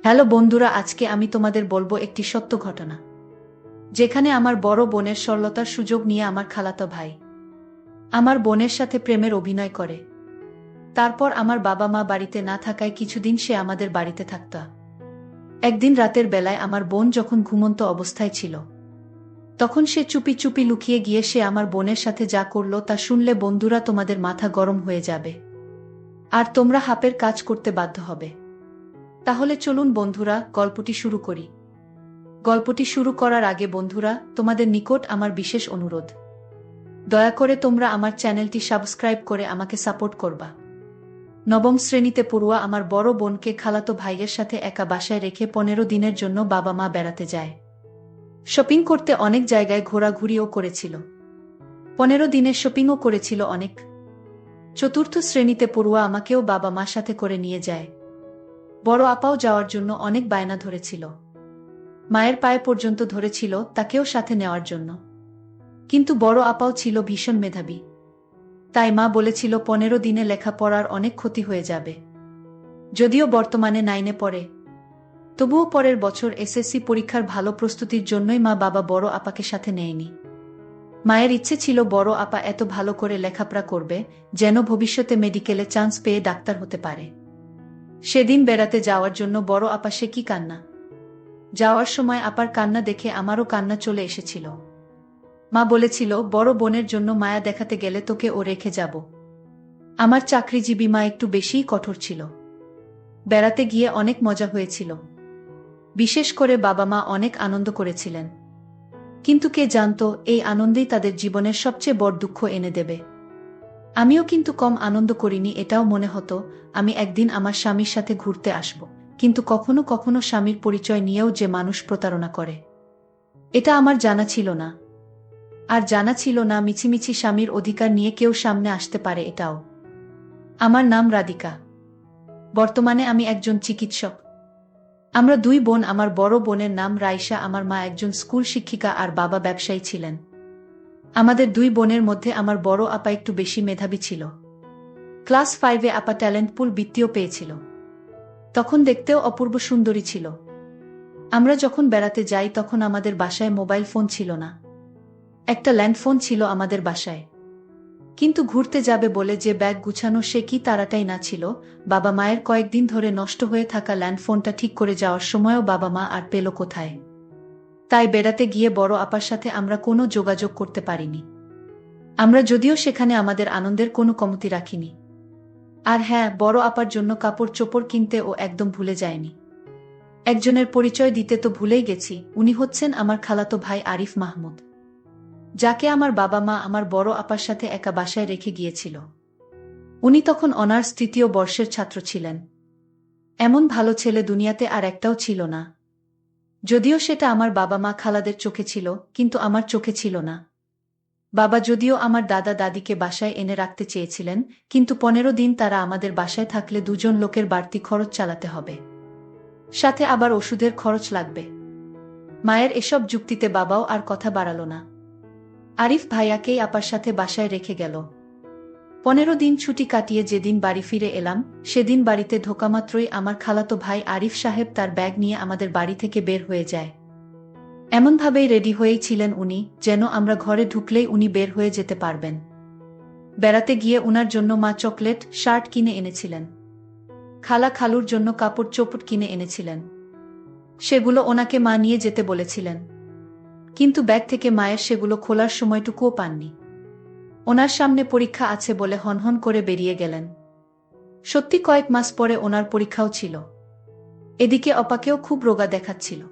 Hello বন্ধুরা, আজকে আমি তোমাদের বলবো একটি সত্য ঘটনা, যেখানে আমার বড় বোনের সরলতার সুযোগ নিয়ে আমার খালাতো ভাই আমার বোনের সাথে প্রেমের অভিনয় করে। তারপর আমার বাবা মা বাড়িতে না থাকায় কিছুদিন সে আমাদের বাড়িতে থাকত। একদিন রাতের বেলায় আমার বোন যখন ঘুমন্ত অবস্থায় ছিল, তখন সে চুপি চুপি লুকিয়ে গিয়ে সে আমার বোনের সাথে যা করলো তা শুনলে বন্ধুরা তোমাদের মাথা গরম হয়ে যাবে, আর তোমরা হাপের কাজ করতে বাধ্য হবে। তাহলে চলুন বন্ধুরা, গল্পটি শুরু করি। গল্পটি শুরু করার আগে বন্ধুরা, তোমাদের নিকট আমার বিশেষ অনুরোধ, দয়া করে তোমরা আমার চ্যানেলটি সাবস্ক্রাইব করে আমাকে সাপোর্ট করবা। নবম শ্রেণীতে পড়ুয়া আমার বড় বোনকে খালাতো ভাইয়ের সাথে একা বাসায় রেখে 15 দিনের জন্য বাবা মা বেড়াতে যায়। শপিং করতে অনেক জায়গায় ঘোরাঘুরিও করেছিল। 15 দিনের শপিংও করেছিল অনেক। চতুর্থ শ্রেণীতে পড়ুয়া আমাকেও বাবা মার সাথে করে নিয়ে যায়। বড় আপাও যাওয়ার জন্য অনেক বায়না ধরেছিল। মায়ের পায়ে পর্যন্ত ধরেছিল তাকেও সাথে নেওয়ার জন্য। কিন্তু বড় আপাও ছিল ভীষণ মেধাবী। তাই মা বলেছিল 15 দিনে লেখাপড়ার অনেক ক্ষতি হয়ে যাবে। যদিও বর্তমানে 9-এ পড়ে, তবুও পরের বছর এসএসসি পরীক্ষার ভালো প্রস্তুতির জন্যই মা বাবা বড় আপাকে সাথে নেয়নি। মায়ের ইচ্ছে ছিল বড় আপা এত ভালো করে লেখাপড়া করবে যেন ভবিষ্যতে মেডিকেলে চান্স পেয়ে ডাক্তার হতে পারে। সেদিন বেড়াতে যাওয়ার জন্য বড় আপা সে কি কান্না! যাওয়ার সময় আপার কান্না দেখে আমারও কান্না চলে এসেছিল। মা বলেছিল, বড় বোনের জন্য মায়া দেখাতে গেলে তোকে ও রেখে যাব। আমার চাকরিজীবী মা একটু বেশিই কঠোর ছিল। বেড়াতে গিয়ে অনেক মজা হয়েছিল। বিশেষ করে বাবা মা অনেক আনন্দ করেছিলেন। কিন্তু কে জানতো এই আনন্দেই তাদের জীবনের সবচেয়ে বড় দুঃখ এনে দেবে। আমিও কিন্তু কম আনন্দ করিনি। এটাও মনে হতো আমি একদিন আমার স্বামীর সাথে ঘুরতে আসব, কিন্তু কখনো কখনো স্বামীর পরিচয় নিয়েও যে মানুষ প্রতারণা করে, এটা আমার জানা ছিল না। আর জানা ছিল না মিছিমিছি স্বামীর অধিকার নিয়ে কেউ সামনে আসতে পারে এটাও। আমার নাম রাধিকা। বর্তমানে আমি একজন চিকিৎসক। আমরা দুই বোন। আমার বড় বোনের নাম রাইসা। আমার মা একজন স্কুল শিক্ষিকা আর বাবা ব্যবসায়ী ছিলেন। আমাদের দুই বোনের মধ্যে আমার বড় আপা একটু বেশি মেধাবী ছিল। ক্লাস 5-এ আপা ট্যালেন্ট পুল বৃত্তিও পেয়েছিল। তখন দেখতেও অপূর্ব সুন্দরী ছিল। আমরা যখন বেড়াতে যাই তখন আমাদের বাসায় মোবাইল ফোন ছিল না। একটা ল্যান্ডফোন ছিল আমাদের বাসায়। কিন্তু ঘুরতে যাবে বলে যে ব্যাগ গুছানো সে কি তাড়াটাই না ছিল। বাবা মায়ের কয়েকদিন ধরে নষ্ট হয়ে থাকা ল্যান্ডফোনটা ঠিক করে যাওয়ার সময়ও বাবা মা আর পেল কোথায়। তাই বেড়াতে গিয়ে বড় আপার সাথে আমরা কোনো যোগাযোগ করতে পারিনি। আমরা যদিও সেখানে আমাদের আনন্দের কোনো কমতি রাখিনি। আর হ্যাঁ, বড় আপার জন্য কাপড় চোপড় কিনতে ও একদম ভুলে যায়নি। একজনের পরিচয় দিতে তো ভুলেই গেছি। উনি হচ্ছেন আমার খালাতো ভাই আরিফ মাহমুদ, যাকে আমার বাবা মা আমার বড় আপার সাথে একা বাসায় রেখে গিয়েছিল। উনি তখন অনার্স 3য় বর্ষের ছাত্র ছিলেন। এমন ভালো ছেলে দুনিয়াতে আর একটাও ছিল না। যদিও সেটা আমার বাবা মা খালাদের চোখে ছিল, কিন্তু আমার চোখে ছিল না। বাবা যদিও আমার দাদা দাদিকে বাসায় এনে রাখতে চেয়েছিলেন, কিন্তু 15 দিন তারা আমাদের বাসায় থাকলে দুজন লোকের বাড়তি খরচ চালাতে হবে, সাথে আবার ওষুধের খরচ লাগবে। মায়ের এসব যুক্তিতে বাবাও আর কথা বাড়ালো না। আরিফ ভাইয়াকেই আপার সাথে বাসায় রেখে গেল। 15 দিন ছুটি কাটিয়ে যেদিন বাড়ি ফিরে এলাম, সেদিন বাড়িতে ঢোকামাত্রই আমার খালাতো ভাই আরিফ সাহেব তার ব্যাগ নিয়ে আমাদের বাড়ি থেকে বের হয়ে যায়। এমনভাবেই রেডি হয়েই ছিলেন উনি, যেন আমরা ঘরে ঢুকলেই উনি বের হয়ে যেতে পারবেন। বেড়াতে গিয়ে উনার জন্য মা চকলেট, শার্ট কিনে এনেছিলেন। খালা খালুর জন্য কাপড় চোপড় কিনে এনেছিলেন। সেগুলো ওনাকে মা নিয়ে যেতে বলেছিলেন। কিন্তু ব্যাগ থেকে মায়ের সেগুলো খোলার সময়টুকুও পাননি। ওনার সামনে পরীক্ষা আছে বলে হনহন করে বেরিয়ে গেলেন। সত্যি কয়েক মাস পরে ওনার পরীক্ষাও ছিল। এদিকে অপাকেও খুব রোগা দেখাচ্ছিল।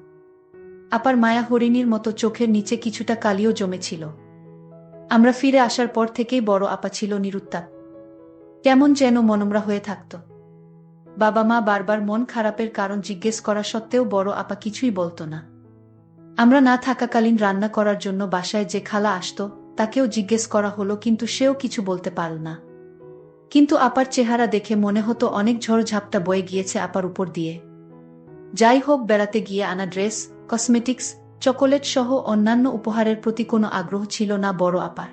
আপার মায়া হরিণীর মতো চোখের নিচে কিছুটা কালিও জমেছিল। আমরা ফিরে আসার পর থেকেই বড় আপা ছিল নিরুত্তাপ। কেমন যেন মনমরা হয়ে থাকত। বাবা মা বারবার মন খারাপের কারণ জিজ্ঞেস করা সত্ত্বেও বড় আপা কিছুই বলতো না। আমরা না থাকাকালীন রান্না করার জন্য বাসায় যে খালা আসতো তাকেও জিজ্ঞেস করা হলো, কিন্তু সেও কিছু বলতে পারল না। কিন্তু আপার চেহারা দেখে মনে হতো অনেক ঝড়-ঝাপটা বয়ে গিয়েছে আপার উপর দিয়ে। যাই হোক, বেড়াতে গিয়ে আনা ড্রেস, কসমেটিক্স, চকোলেট সহ অন্যান্য উপহারের প্রতি কোনো আগ্রহ ছিল না বড় আপার।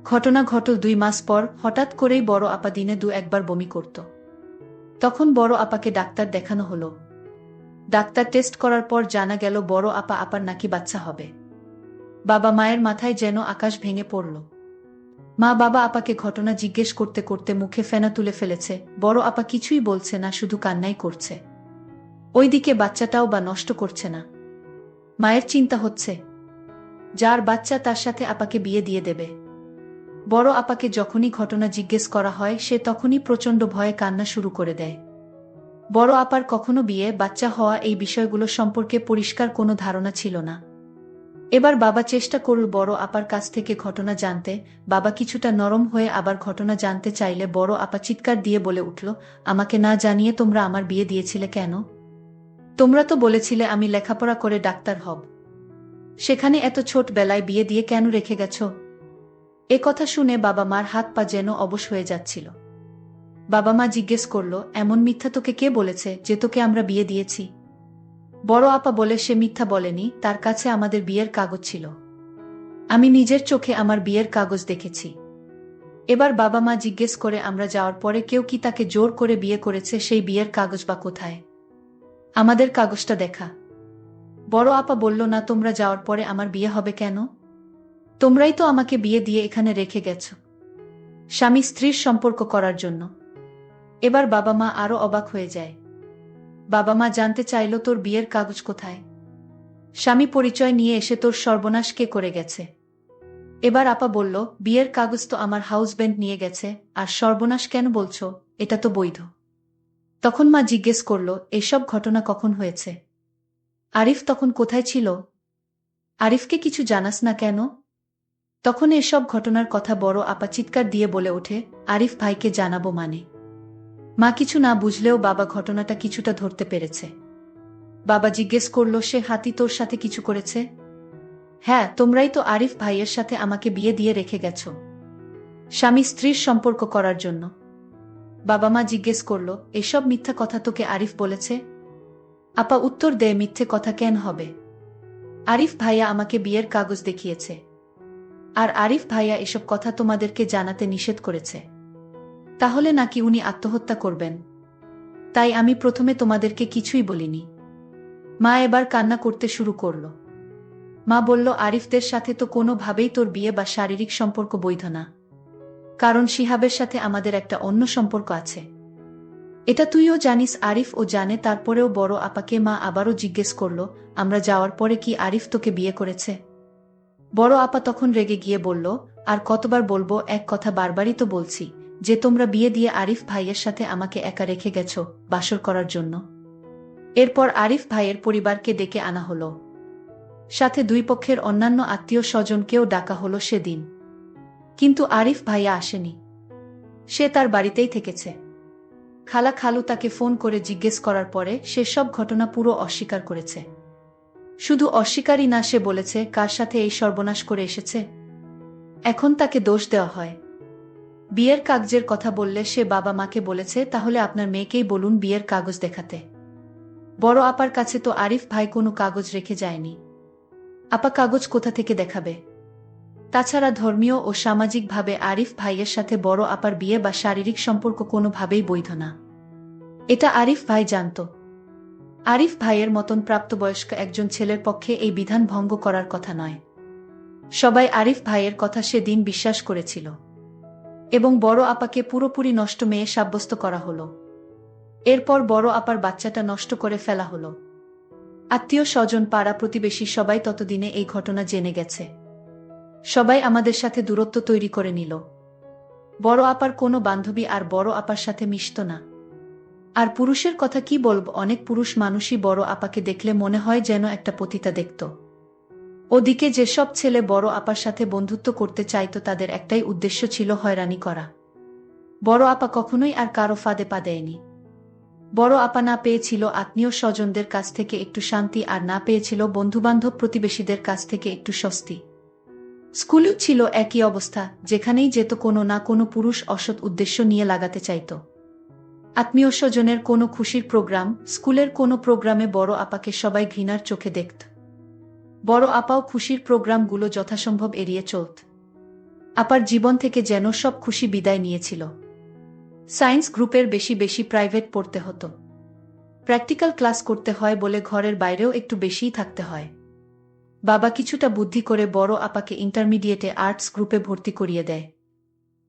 ঘটনা ঘটল 2 মাস পর। হঠাৎ করেই বড় আপা দিনে 2-1 বার বমি করত। তখন বড় আপাকে ডাক্তার দেখানো হলো। ডাক্তার টেস্ট করার পর জানা গেল বড় আপার নাকি বাচ্চা হবে। বাবা মায়ের মাথায় যেন আকাশ ভেঙে পড়ল। মা বাবা আপাকে ঘটনা জিজ্ঞেস করতে করতে মুখে ফেনা তুলে ফেলেছে। বড় আপা কিছুই বলছে না, শুধু কান্নাই করছে। ওইদিকে বাচ্চাটাও বা নষ্ট করছে না। মায়ের চিন্তা হচ্ছে, যার বাচ্চা তার সাথে আপাকে বিয়ে দিয়ে দেবে। বড় আপাকে যখনই ঘটনা জিজ্ঞেস করা হয় সে তখনই প্রচণ্ড ভয়ে কান্না শুরু করে দেয়। বড় আপার কখনো বিয়ে বাচ্চা হওয়া এই বিষয়গুলো সম্পর্কে পরিষ্কার কোনো ধারণা ছিল না। এবার বাবা চেষ্টা করল বড় আপার কাছ থেকে ঘটনা জানতে। বাবা কিছুটা নরম হয়ে আবার ঘটনা জানতে চাইলে বড় আপা চিৎকার দিয়ে বলে উঠল, আমাকে না জানিয়ে তোমরা আমার বিয়ে দিয়েছিলে কেন? তোমরা তো বলেছিলে আমি লেখাপড়া করে ডাক্তার হব। সেখানে এত ছোট বেলায় বিয়ে দিয়ে কেন রেখে গেছ? এ কথা শুনে বাবা মার হাত পা যেন অবশ হয়ে যাচ্ছিল। বাবা মা জিজ্ঞেস করল, এমন মিথ্যা তোকে কে বলেছে যে তোকে আমরা বিয়ে দিয়েছি? বড় আপা বলে, সে মিথ্যা বলেনি, তার কাছে আমাদের বিয়ের কাগজ ছিল। আমি নিজের চোখে আমার বিয়ের কাগজ দেখেছি। এবার বাবা মা জিজ্ঞেস করে, আমরা যাওয়ার পরে কেউ কি তাকে জোর করে বিয়ে করেছে? সেই বিয়ের কাগজ বা কোথায়? আমাদের কাগজটা দেখা। বড় আপা বলল, না, তোমরা যাওয়ার পরে আমার বিয়ে হবে কেন? তোমরাই তো আমাকে বিয়ে দিয়ে এখানে রেখে গেছ, স্বামী স্ত্রীর সম্পর্ক করার জন্য। এবার বাবা মা আরো অবাক হয়ে যায়। বাবা মা জানতে চাইল, তোর বিয়ের কাগজ কোথায়? স্বামী পরিচয় নিয়ে এসে তোর সর্বনাশ কে করে গেছে? এবার আপা বলল, বিয়ের কাগজ তো আমার হাউসব্যান্ড নিয়ে গেছে, আর সর্বনাশ কেন বলছো? এটা তো বৈধ। তখন মা জিজ্ঞেস করল, এসব ঘটনা কখন হয়েছে? আরিফ তখন কোথায় ছিল? আরিফকে কিছু জানাস না কেন? তখন এসব ঘটনার কথা বড় আপা চিৎকার দিয়ে বলে ওঠে, আরিফ ভাইকে জানাবো মানে? মা কিছু না বুঝলেও বাবা ঘটনাটা কিছুটা ধরতে পেরেছে। বাবা জিজ্ঞেস করল, সে হাতি তোর সাথে কিছু করেছে? হ্যাঁ, তোমরাই তো আরিফ ভাইয়ের সাথে আমাকে বিয়ে দিয়ে রেখে গেছ, স্বামী স্ত্রীর সম্পর্ক করার জন্য। বাবা মা জিজ্ঞেস করল, এসব মিথ্যা কথা তোকে আরিফ বলেছে? আপা উত্তর দেয়, মিথ্যে কথা কেন হবে? আরিফ ভাইয়া আমাকে বিয়ের কাগজ দেখিয়েছে, আর আরিফ ভাইয়া এসব কথা তোমাদেরকে জানাতে নিষেধ করেছে। তাহলে নাকি উনি আত্মহত্যা করবেন? তাই আমি প্রথমে তোমাদেরকে কিছুই বলিনি। মা এবার কান্না করতে শুরু করল। মা বলল, আরিফদের সাথে তো কোনোভাবেই তোর বিয়ে বা শারীরিক সম্পর্ক বৈধ না, কারণ শিহাবের সাথে আমাদের একটা অন্য সম্পর্ক আছে। এটা তুইও জানিস, আরিফ ও জানে। তারপরেও বড় আপাকে মা আবারও জিজ্ঞেস করল, আমরা যাওয়ার পরে কি আরিফ তোকে বিয়ে করেছে? বড় আপা তখন রেগে গিয়ে বলল, আর কতবার বলবো, এক কথা বারবারই তো বলছি, যে তোমরা বিয়ে দিয়ে আরিফ ভাইয়ের সাথে আমাকে একা রেখে গেছো বাসর করার জন্য। এরপর আরিফ ভাইয়ের পরিবারকে ডেকে আনা হলো, সাথে দুই পক্ষের অন্যান্য আত্মীয় স্বজনকেও ডাকা হলো সেদিন। কিন্তু আরিফ ভাইয়া আসেনি, সে তার বাড়িতেই থেকেছে। খালা খালু তাকে ফোন করে জিজ্ঞেস করার পরে সে সব ঘটনা পুরো অস্বীকার করেছে। শুধু অস্বীকারই না, সে বলেছে কার সাথে এই সর্বনাশ করে এসেছে। এখন তাকে দোষ দেওয়া হয়। বিয়ের কাগজের কথা বললে সে বাবা মাকে বলেছে, তাহলে আপনার মেয়েকেই বলুন বিয়ের কাগজ দেখাতে। বড় আপার কাছে তো আরিফ ভাই কোনো কাগজ রেখে যায়নি। আপা কাগজ কোথা থেকে দেখাবে? তাছাড়া ধর্মীয় ও সামাজিকভাবে আরিফ ভাইয়ের সাথে বড় আপার বিয়ে বা শারীরিক সম্পর্ক কোনোভাবেই বৈধ না। এটা আরিফ ভাই জানত। আরিফ ভাইয়ের মতন প্রাপ্তবয়স্ক একজন ছেলের পক্ষে এই বিধান ভঙ্গ করার কথা নয়। সবাই আরিফ ভাইয়ের কথা সেদিন বিশ্বাস করেছিল, এবং বড় আপাকে পুরোপুরি নষ্ট মেয়ে সাব্যস্ত করা হলো। এরপর বড় আপার বাচ্চাটা নষ্ট করে ফেলা হলো। আত্মীয় স্বজন, পাড়া প্রতিবেশী সবাই ততদিনে এই ঘটনা জেনে গেছে। সবাই আমাদের সাথে দূরত্ব তৈরি করে নিল। বড় আপার কোনো বান্ধবী আর বড় আপার সাথে মিশত না। আর পুরুষের কথা কি বলব, অনেক পুরুষ মানুষই বড় আপাকে দেখলে মনে হয় যেন একটা পতিতা দেখত। ওদিকে যেসব ছেলে বড় আপার সাথে বন্ধুত্ব করতে চাইত তাদের একটাই উদ্দেশ্য ছিল, হয়রানি করা। বড় আপা কখনোই আর কারো ফাঁদে পা দেয়নি। বড় আপা না পেয়েছিল আত্মীয় স্বজনদের কাছ থেকে একটু শান্তি, আর না পেয়েছিল বন্ধুবান্ধব প্রতিবেশীদের কাছ থেকে একটু স্বস্তি। স্কুলেও ছিল একই অবস্থা, যেখানেই যেত কোনো না কোনো পুরুষ অসৎ উদ্দেশ্য নিয়ে লাগাতে চাইত। আত্মীয় স্বজনের কোনো খুশির প্রোগ্রাম, স্কুলের কোনো প্রোগ্রামে বড় আপাকে সবাই ঘৃণার চোখে দেখত। বড় আপাও খুশির প্রোগ্রামগুলো যথাসম্ভব এড়িয়ে চলত। আপার জীবন থেকে যেন সব খুশি বিদায় নিয়েছিল। সায়েন্স গ্রুপের বেশি বেশি প্রাইভেট পড়তে হতো। প্র্যাকটিক্যাল ক্লাস করতে হয় বলে ঘরের বাইরেও একটু বেশিই থাকতে হয়। বাবা কিছুটা বুদ্ধি করে বড় আপাকে ইন্টারমিডিয়েটে আর্টস গ্রুপে ভর্তি করিয়ে দেয়।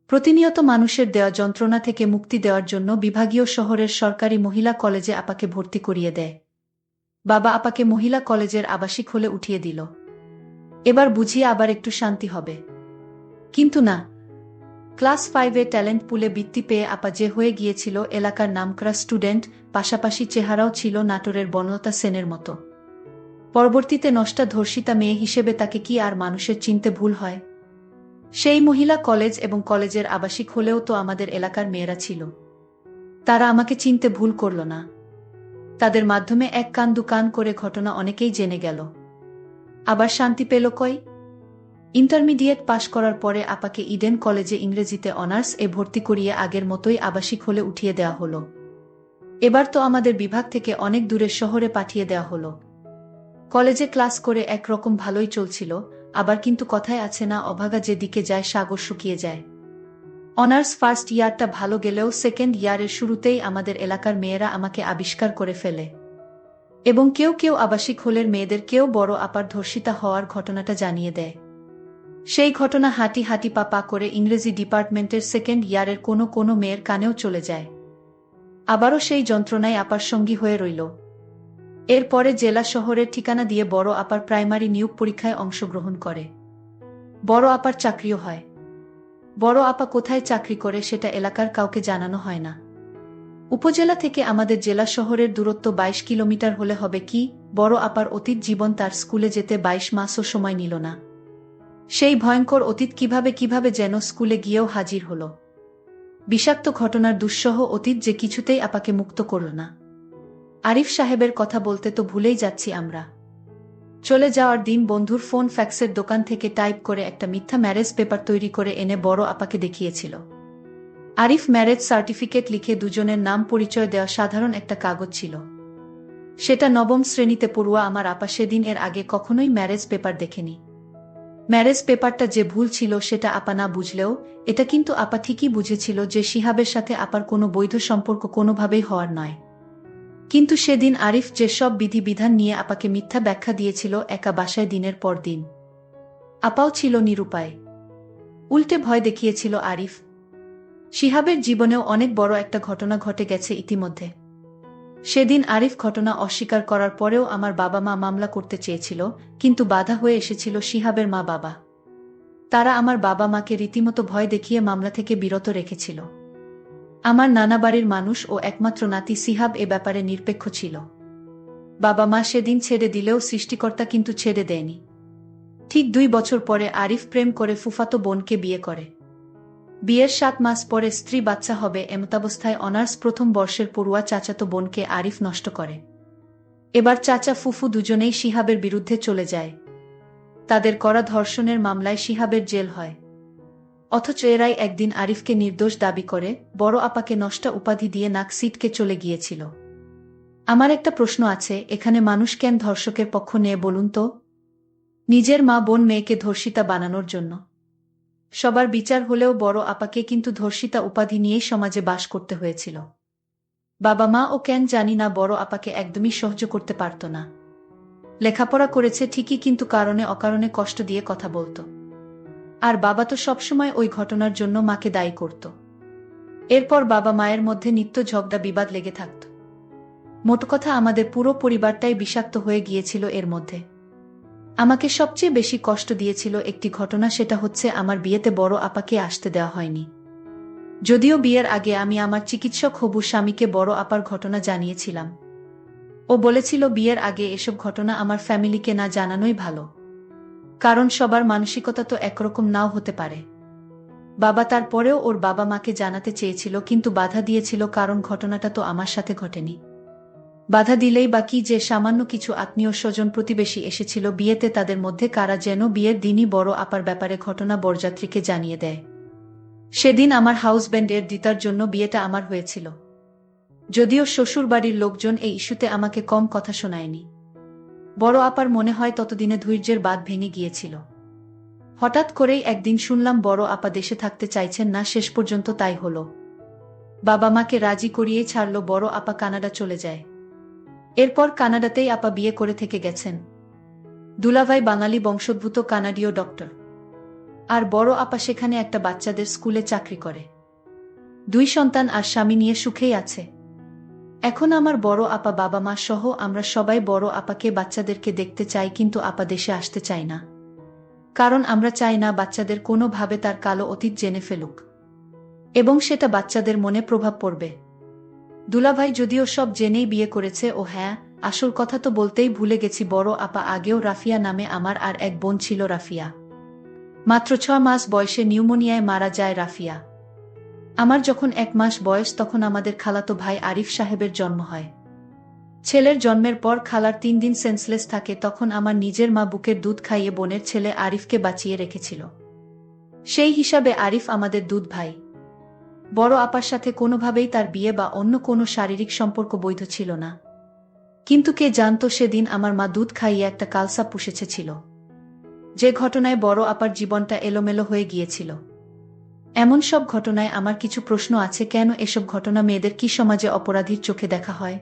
প্রতিনিয়ত মানুষের দেওয়া যন্ত্রণা থেকে মুক্তি দেওয়ার জন্য বিভাগীয় শহরের সরকারি মহিলা কলেজে আপাকে ভর্তি করিয়ে দেয়। বাবা আপাকে মহিলা কলেজের আবাসিক হলে উঠিয়ে দিল। এবার বুঝিয়ে আবার একটু শান্তি হবে। কিন্তু না, ক্লাস 5-এ ট্যালেন্ট পুলে বৃত্তি পেয়ে আপা যে হয়ে গিয়েছিল এলাকার নামকরা স্টুডেন্ট, পাশাপাশি চেহারাও ছিল নাটোরের বনলতা সেনের মতো। পরবর্তীতে নষ্টা ধর্ষিতা মেয়ে হিসেবে তাকে কি আর মানুষের চিনতে ভুল হয়? সেই মহিলা কলেজ এবং কলেজের আবাসিক হলেও তো আমাদের এলাকার মেয়েরা ছিল। তারা আমাকে চিনতে ভুল করল না। তাদের মাধ্যমে এক কান দু কান করে ঘটনা অনেকেই জেনে গেল। আবার শান্তি পেল কই? ইন্টারমিডিয়েট পাশ করার পরে আপাকে ইডেন কলেজে ইংরেজিতে অনার্স এ ভর্তি করিয়ে আগের মতোই আবাসিক হলে উঠিয়ে দেওয়া হলো। এবার তো আমাদের বিভাগ থেকে অনেক দূরের শহরে পাঠিয়ে দেওয়া হলো। কলেজে ক্লাস করে একরকম ভালোই চলছিল, আবার কিন্তু কথায় আছে না, অভাগা যেদিকে যায় সাগর শুকিয়ে যায়। অনার্স ফার্স্ট ইয়ারটা ভালো গেলেও সেকেন্ড ইয়ারের শুরুতেই আমাদের এলাকার মেয়েরা আমাকে আবিষ্কার করে ফেলে এবং কেউ কেউ আবাসিক হলের মেয়েদের কেউ বড় আপার ধর্ষিতা হওয়ার ঘটনাটা জানিয়ে দেয়। সেই ঘটনা হাঁটি হাঁটি পা পা করে ইংরেজি ডিপার্টমেন্টের সেকেন্ড ইয়ারের কোনো কোনো মেয়ের কানেও চলে যায়। আবারও সেই যন্ত্রণায় আপার সঙ্গী হয়ে রইল। এরপরে জেলা শহরের ঠিকানা দিয়ে বড় আপার প্রাইমারি নিয়োগ পরীক্ষায় অংশগ্রহণ করে। বড় আপার চাকরিও হয়। বড় আপা কোথায় চাকরি করে সেটা এলাকার কাউকে জানানো হয় না। উপজেলা থেকে আমাদের জেলা শহরের দূরত্ব 22 কিলোমিটার হলে হবে কি, বড় আপার অতীত জীবন তার স্কুলে যেতে 22 মাসও সময় নিল না। সেই ভয়ঙ্কর অতীত কিভাবে কিভাবে যেন স্কুলে গিয়েও হাজির হল। বিষাক্ত ঘটনার দুঃসহ অতীত যে কিছুতেই আপাকে মুক্ত করল না। আরিফ সাহেবের কথা বলতে তো ভুলেই যাচ্ছি আমরা। চলে যাওয়ার দিন বন্ধুর ফোন ফ্যাক্সের দোকান থেকে টাইপ করে একটা মিথ্যা ম্যারেজ পেপার তৈরি করে এনে বড় আপাকে দেখিয়েছিল। আরিফ ম্যারেজ সার্টিফিকেট লিখে দুজনের নাম পরিচয় দেওয়া সাধারণ একটা কাগজ ছিল। সেটা নবম শ্রেণীতে পড়ুয়া আমার আপা সেদিন এর আগে কখনোই ম্যারেজ পেপার দেখেনি। ম্যারেজ পেপারটা যে ভুল ছিল সেটা আপা না বুঝলেও এটা কিন্তু আপা ঠিকই বুঝেছিল যে শিহাবের সাথে আপার কোনো বৈধ সম্পর্ক কোনোভাবেই হওয়ার নয়। কিন্তু সেদিন আরিফ যে সব বিধিবিধান নিয়ে আপাকে মিথ্যা ব্যাখ্যা দিয়েছিল একা বাসায় দিনের পর দিন, আপাও ছিল নিরুপায়। উল্টে ভয় দেখিয়েছিল আরিফ। শিহাবের জীবনেও অনেক বড় একটা ঘটনা ঘটে গেছে ইতিমধ্যে। সেদিন আরিফ ঘটনা অস্বীকার করার পরেও আমার বাবা মা মামলা করতে চেয়েছিল, কিন্তু বাধা হয়ে এসেছিল শিহাবের মা বাবা। তারা আমার বাবা মাকে রীতিমতো ভয় দেখিয়ে মামলা থেকে বিরত রেখেছিল। আমার নানা বাড়ির মানুষ ও একমাত্র নাতি সিহাব এ ব্যাপারে নিরপেক্ষ ছিল। বাবা মা সেদিন ছেড়ে দিলেও সৃষ্টিকর্তা কিন্তু ছেড়ে দেয়নি। ঠিক 2 বছর পরে আরিফ প্রেম করে ফুফাতো বোনকে বিয়ে করে। বিয়ের 7 মাস পরে স্ত্রী বাচ্চা হবে এমতাবস্থায় অনার্স প্রথম বর্ষের পড়ুয়া চাচাতো বোনকে আরিফ নষ্ট করে। এবার চাচা ফুফু দুজনেই শিহাবের বিরুদ্ধে চলে যায়। তাদের করা ধর্ষণের মামলায় শিহাবের জেল হয়। অথচ এরাই একদিন আরিফকে নির্দোষ দাবি করে বড় আপাকে নষ্টা উপাধি দিয়ে নাক সিটকে চলে গিয়েছিল। আমার একটা প্রশ্ন আছে, এখানে মানুষ কেন ধর্ষকের পক্ষ নিয়ে বলুন তো? নিজের মা বোন মেয়েকে ধর্ষিতা বানানোর জন্য? সবার বিচার হলেও বড় আপাকে কিন্তু ধর্ষিতা উপাধি নিয়েই সমাজে বাস করতে হয়েছিল। বাবা মা ও কেন জানি না বড় আপাকে একদমই সহ্য করতে পারত না। লেখাপড়া করেছে ঠিকই, কিন্তু কারণে অকারণে কষ্ট দিয়ে কথা বলতো। আর বাবা তো সবসময় ওই ঘটনার জন্য মাকে দায়ী করত। এরপর বাবা মায়ের মধ্যে নিত্য ঝগড়া বিবাদ লেগে থাকত। মোট কথা আমাদের পুরো পরিবারটাই বিষাক্ত হয়ে গিয়েছিল এর মধ্যে। আমাকে সবচেয়ে বেশি কষ্ট দিয়েছিল একটি ঘটনা, সেটা হচ্ছে আমার বিয়েতে বড় আপাকে আসতে দেওয়া হয়নি। যদিও বিয়ের আগে আমি আমার চিকিৎসক হবু স্বামীকে বড় আপার ঘটনা জানিয়েছিলাম। ও বলেছিল বিয়ের আগে এসব ঘটনা আমার ফ্যামিলিকে না জানানোই ভালো, কারণ সবার মানসিকতা তো একরকম নাও হতে পারে। বাবা তারপরেও ওর বাবা মাকে জানাতে চেয়েছিল, কিন্তু বাধা দিয়েছিল, কারণ ঘটনাটা তো আমার সাথে ঘটেনি। বাধা দিলেই বা কি, যে সামান্য কিছু আত্মীয় স্বজন প্রতিবেশী এসেছিল বিয়েতে, তাদের মধ্যে কারা যেন বিয়ের দিনই বড় আপার ব্যাপারে ঘটনা বরযাত্রীকে জানিয়ে দেয়। সেদিন আমার হাউসব্যান্ডের দিতার জন্য বিয়েটা আমার হয়েছিল। যদিও শ্বশুর বাড়ির লোকজন এই ইস্যুতে আমাকে কম কথা শোনায়নি। বড় আপার মনে হয় ততদিনে ধৈর্যের বাঁধ ভেঙে গিয়েছিল। হঠাৎ করেই একদিন শুনলাম বড় আপা দেশে থাকতে চাইছেন না, শেষ পর্যন্ত তাই হলো। বাবা মাকে রাজি করিয়েই ছাড়ল, বড় আপা কানাডা চলে যায়। এরপর কানাডাতেই আপা বিয়ে করে থেকে গেছেন। দুলাভাই বাঙালি বংশোদ্ভূত কানাডীয় ডক্টর। আর বড় আপা সেখানে একটা বাচ্চাদের স্কুলে চাকরি করে। 2 সন্তান আর স্বামী নিয়ে সুখেই আছে। এখন আমার বড় আপা বাবা মা সহ আমরা সবাই বড় আপাকে বাচ্চাদেরকে দেখতে চাই, কিন্তু আপা দেশে আসতে চাই না। কারণ আমরা চাই না বাচ্চাদের কোনোভাবে তার কালো অতীত জেনে ফেলুক, এবং সেটা বাচ্চাদের মনে প্রভাব পড়বে। দুলাভাই যদিও সব জেনেই বিয়ে করেছে। ও হ্যাঁ, আসল কথা তো বলতেই ভুলে গেছি, বড় আপা আগেও রাফিয়া নামে আমার আর এক বোন ছিল রাফিয়া। মাত্র 6 মাস বয়সে নিউমোনিয়ায় মারা যায় রাফিয়া। আমার যখন 1 মাস বয়স তখন আমাদের খালাতো ভাই আরিফ সাহেবের জন্ম হয়। ছেলের জন্মের পর খালার 3 দিন সেন্সলেস থাকে, তখন আমার নিজের মা বুকের দুধ খাইয়ে বোনের ছেলে আরিফকে বাঁচিয়ে রেখেছিল। সেই হিসাবে আরিফ আমাদের দুধ ভাই। বড় আপার সাথে কোনোভাবেই তার বিয়ে বা অন্য কোনো শারীরিক সম্পর্ক বৈধ ছিল না। কিন্তু কে জানতো সেদিন আমার মা দুধ খাইয়ে একটা কালসা পুষেছিল, যে ঘটনায় বড় আপার জীবনটা এলোমেলো হয়ে গিয়েছিল। এমন সব ঘটনায় আমার কিছু প্রশ্ন আছে। কেন এসব ঘটনা মেয়েদের কি সমাজে অপরাধীর চোখে দেখা হয়?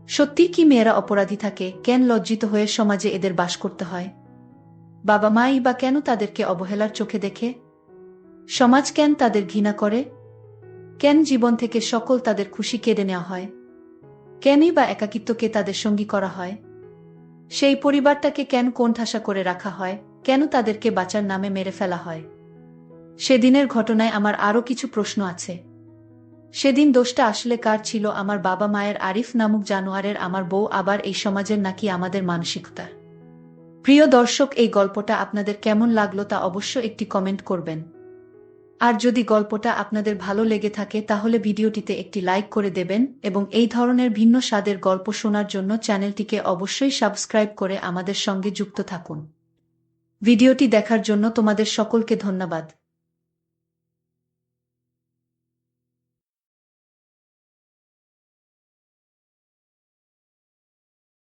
সত্যি কি মেয়েরা অপরাধী থাকে? কেন লজ্জিত হয়ে সমাজে এদের বাস করতে হয়? বাবা মাই বা কেন তাদেরকে অবহেলার চোখে দেখে? সমাজ কেন তাদের ঘৃণা করে? কেন জীবন থেকে সকল তাদের খুশি কেড়ে নেওয়া হয়? কেনই বা একাকিত্বকে তাদের সঙ্গী করা হয়? সেই পরিবারটাকে কেন কোণঠাসা করে রাখা হয়? কেন তাদেরকে বাঁচার নামে মেরে ফেলা হয়? সেদিনের ঘটনায় আমার আরও কিছু প্রশ্ন আছে। সেদিন দোষটা আসলে কার ছিল? আমার বাবা মায়ের, আরিফ নামক জানোয়ারের, আমার বউ, আবার এই সমাজের, নাকি আমাদের মানসিকতার? প্রিয় দর্শক, এই গল্পটা আপনাদের কেমন লাগলো তা অবশ্য একটি কমেন্ট করবেন। আর যদি গল্পটা আপনাদের ভালো লেগে থাকে তাহলে ভিডিওটিতে একটি লাইক করে দেবেন, এবং এই ধরনের ভিন্ন স্বাদের গল্প শোনার জন্য চ্যানেলটিকে অবশ্যই সাবস্ক্রাইব করে আমাদের সঙ্গে যুক্ত থাকুন। ভিডিওটি দেখার জন্য তোমাদের সকলকে ধন্যবাদ।